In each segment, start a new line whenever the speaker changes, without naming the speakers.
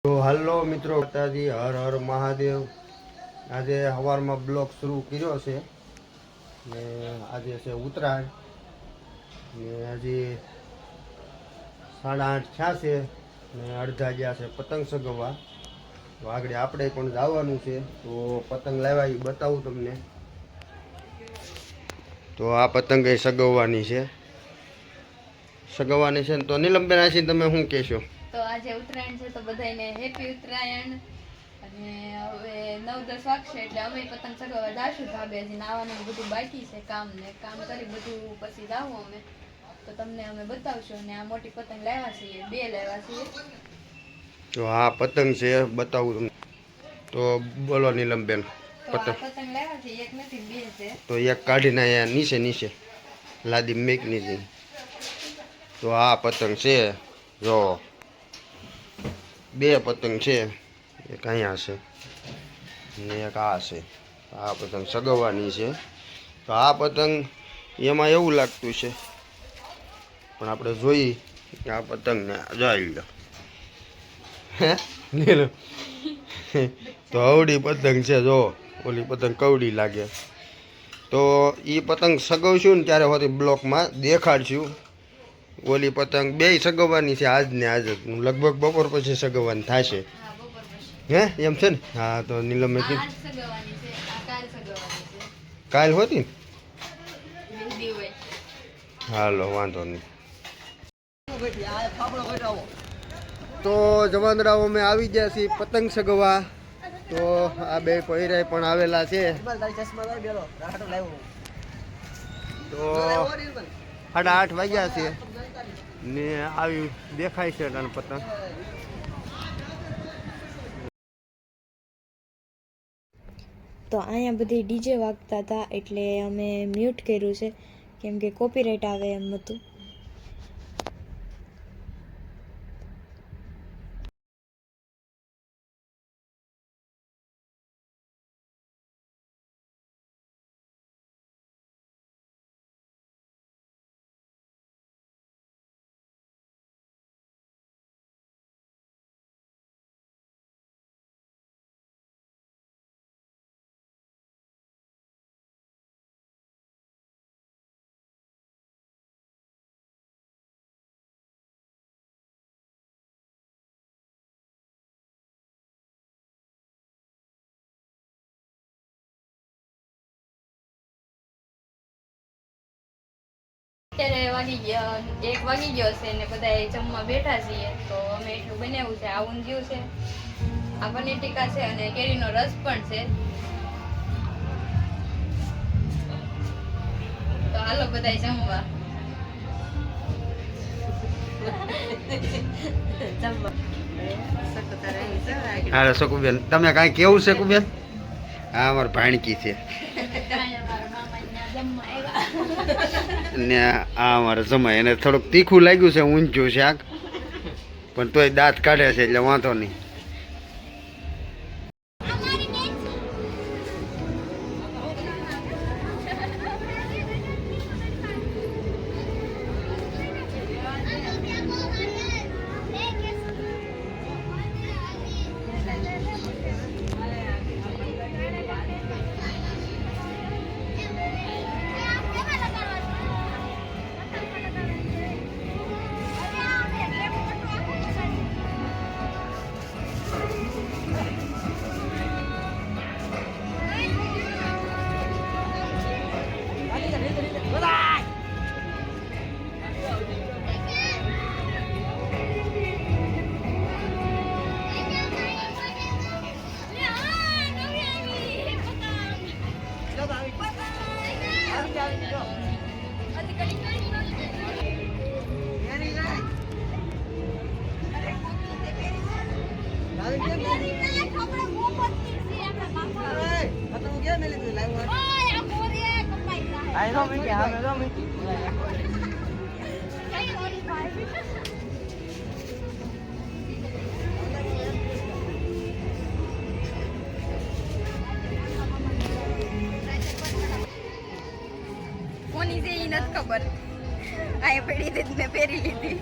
તો હાલો મિત્રો, માતાજી હર હર મહાદેવ। આજે સવારમાં બ્લોગ શરૂ કર્યો છે ને આજે છે ઉત્તરાયણ ને હજી 8:30 થયા છે ને અડધા ગયા છે પતંગ સગવવા। તો આગળ આપણે પણ જવાનું છે, તો પતંગ લાવ્યા એ બતાવું તમને। તો આ પતંગ એ સગવવાની છે ને તો નીલમબેન આશી તમે શું કહેશો?
તો આજે ઉત્તરાયણ છે તો બધાને હેપી ઉત્તરાયણ। અને હવે 9-10 વાગશે એટલે અમે પતંગ ચગાવવા જાશું ધાબે। હજી નાવાનું બધું બાકી છે, કામ કરી બધું પછી જાવું અમે। તો તમને અમે બતાવશું। અને આ મોટી પતંગ લાવ્યા છીએ, 2 લાવ્યા છીએ।
તો આ પતંગ છે બતાવું તમને। તો બોલો નીલમબેન,
પતંગ લાવ્યા છે, એક નથી 2 છે।
તો એક કાઢીને અહીંયા નીચે લાદી મેક નીચે। તો આ પતંગ છે, જો 2 પતંગ છે, એક અહીંયા છે ને એક આ છે। આ પતંગ સગવવાની છે। તો આ પતંગ એમાં એવું લાગતું છે, પણ આપણે જોઈએ કે આ પતંગને જોઈ લો હે નીલમ। તો અવડી પતંગ છે, જો ઓલી પતંગ કવડી લાગે। તો એ પતંગ સગવશું ને ત્યારે હોતી બ્લોકમાં દેખાડશું। ઓલી પતંગ 2 સગવવાની છે, આજ ને આજ જ લગભગ બપોર પછી સગવવાની થશે, હે એમ છે ને? હા, તો નીલમે કીધું કાલ હોતી ને, હાલો વાંધો નહીં। તો જવાનરાઓ અમે આવી ગયા છીએ પતંગ સગવા। તો આ 2 પૈરાય પણ આવેલા છે। તો 8:30 વાગ્યા છે ને આવી દેખાય છે અને પતંગ।
તો અહીંયા બધી ડીજે વાગતા હતા એટલે અમે મ્યુટ કર્યું છે, કેમ કે કોપીરાઇટ આવે એમ હતું। અત્યારે 1 વાગી ગયો છે ને બધા જમવા બેઠા છીએ। તો અમે એટલું બનાવ્યું છે, આ ઊંધિયું છે, આ પનીર ટીકા છે અને કેરીનો રસ પણ છે। તો હાલો બધા જમવા।
હાલો શકુબેન, તમે કાંઈ કેવું છે શકુબેન? હા, અમારે ભાણકી છે ને આ અમારે જમાય એને થોડુંક તીખું લાગ્યું છે, ઊંધિયું શાક, પણ તોય દાંત કાઢે છે એટલે વાંધો નહીં।
કોની છે એ નથી ખબર, આ પડી હતી મેં પહેરી લીધી।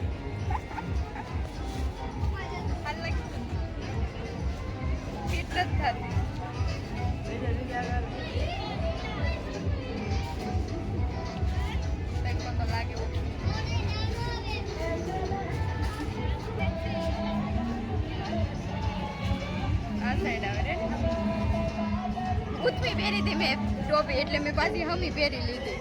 નથી થતી. તડકો તો લાગે. આ સાઈડ આવે રે. ઉત્પી પહેરી હતી મેં ટોપી એટલે મેં પાછી હમી પહેરી લીધી.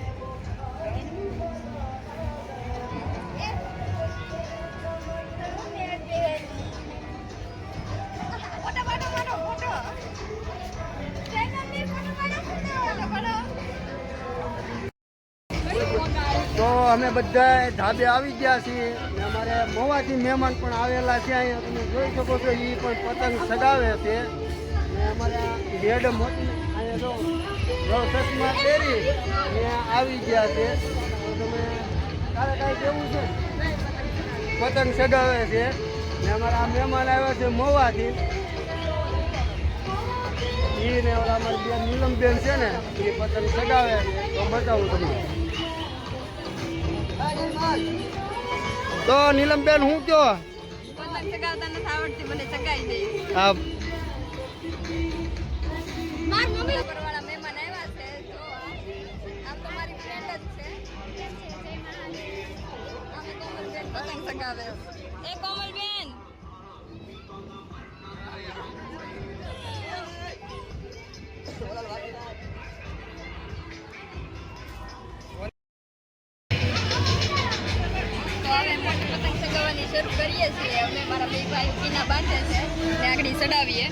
તો અમે બધા ધાબે આવી ગયા છીએ ને અમારે મોવાથી મહેમાન પણ આવેલા છે. અહીંયા તમે જોઈ શકો છો, એ પણ પતંગ સગાવે છે ને અમારે રેડ મોટી અહીંયા જો ચશ્મા પહેરી ને આવી ગયા છે. તો તમે તારે કાંઈ કેવું છે? પતંગ સગાવે છે ને અમારા આ મહેમાન આવ્યા છે મોવાથી. એ ને ઓલા અમારી બેન નીલમબેન છે ને એ પતંગ સગાવે છે. તો બતાવું તમને. તો નીલમબેન હું કયો?
પતંગ ચગાવતા નથી આવડતી, મને ચગાવી દે.
હા,
મારી મમ્મી પરવાળા મહેમાન આવ્યા છે. જો આમ તો મારી ફ્રેન્ડ જ છે. અમે કોમલબેન પતંગ ચગાવે. એ કોમલબેન શરૂ કરીએ છીએ. અમે મારા બે ભાઈ પીના બાંધે છે ને આગળ ચડાવીએ.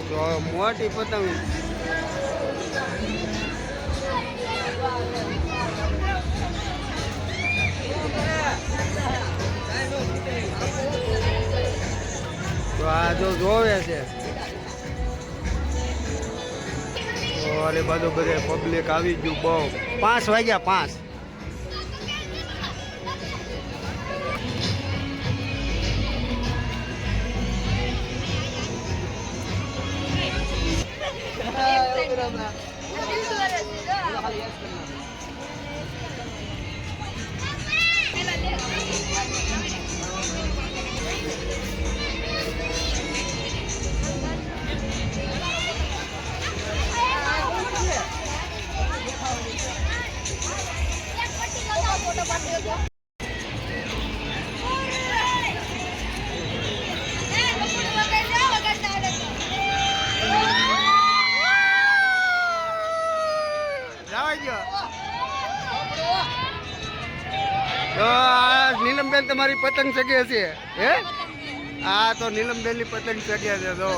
તો મોટી પતંગ તો આ જો જોવે છે. તો અરે બધું બધે પબ્લિક આવી ગયું બહુ. 5 વાગ્યા 5. તો આ નીલમબેન તમારી પતંગ સગે છે હે? આ તો નીલમબેન ની પતંગ સગે છે. તો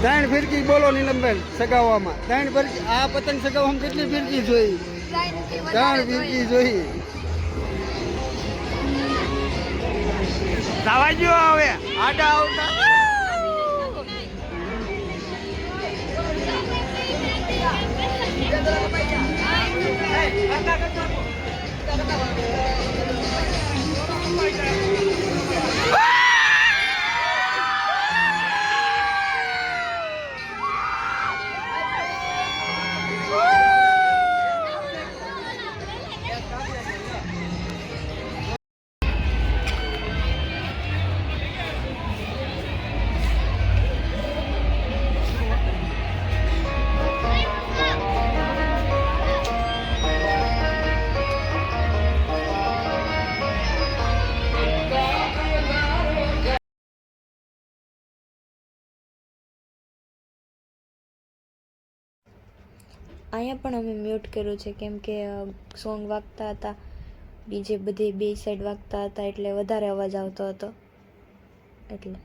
ત્રણ ફિરકી બોલો નીલમબેન સગાવવામાં. 3 ફિરકી. આ પતંગ સગાવવામાં કેટલી ફિરકી જોઈ? 3 ફિરકી જોઈ. જવા જો હવે આડા આવતા.
અહીંયા પણ અમે મ્યુટ કર્યું છે કેમ કે સોંગ વાગતા હતા, ડીજે બધે બે સાઈડ વાગતા હતા એટલે વધારે અવાજ આવતો હતો એટલે